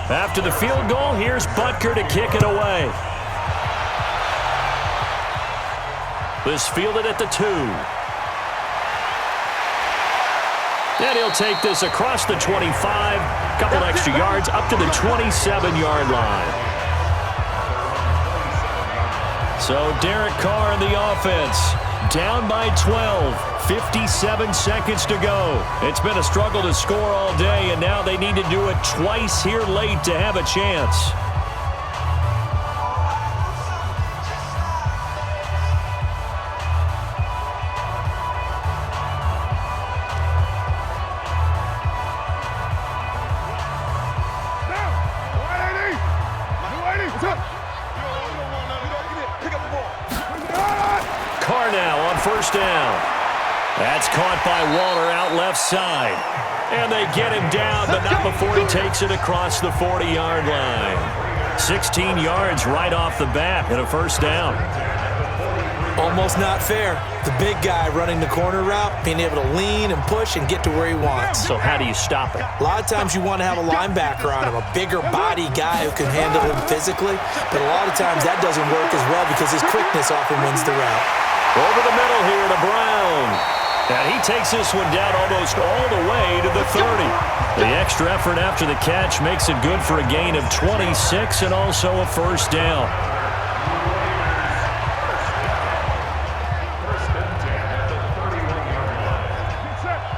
After the field goal, here's Butker to kick it away. This fielded at the 2. And he'll take this across the 25, couple extra yards up to the 27-yard line. So Derek Carr in the offense, down by 12, 57 seconds to go. It's been a struggle to score all day, and now they need to do it twice here late to have a chance. Carr now on first down. That's caught by Waller out left side. And they get him down, but not before he takes it across the 40-yard line. 16 yards right off the bat and a first down. Almost not fair. The big guy running the corner route, being able to lean and push and get to where he wants. So how do you stop it? A lot of times you want to have a linebacker on him, a bigger body guy who can handle him physically. But a lot of times that doesn't work as well because his quickness often wins the route. Over the middle here to Brown. And he takes this one down almost all the way to the 30. The extra effort after the catch makes it good for a gain of 26 and also a first down.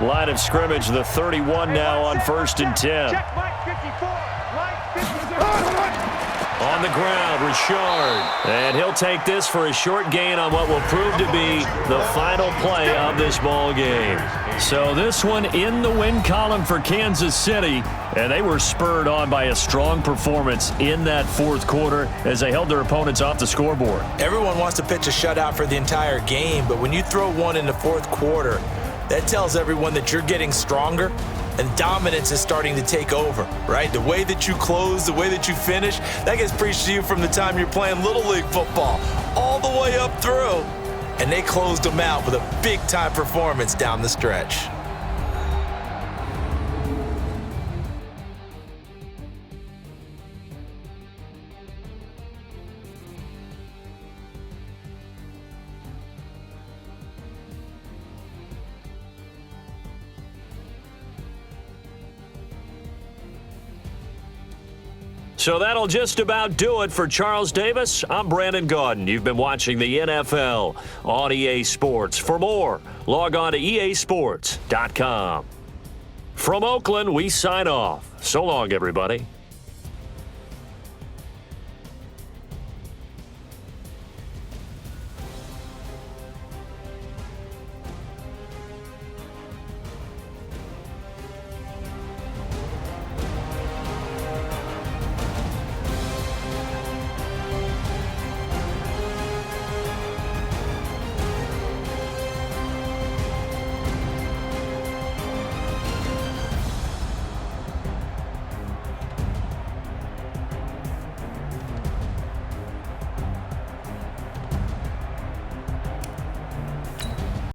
Line of scrimmage, the 31 now on 1st and 10. On the ground, Richard. And he'll take this for a short gain on what will prove to be the final play of this ball game. So this one in the win column for Kansas City. And they were spurred on by a strong performance in that 4th quarter as they held their opponents off the scoreboard. Everyone wants to pitch a shutout for the entire game, but when you throw one in the 4th quarter, that tells everyone that you're getting stronger and dominance is starting to take over, right? The way that you close, the way that you finish, that gets preached to you from the time you're playing Little League football all the way up through. And they closed them out with a big-time performance down the stretch. So that'll just about do it for Charles Davis. I'm Brandon Gaudin. You've been watching the NFL on EA Sports. For more, log on to easports.com. From Oakland, we sign off. So long, everybody.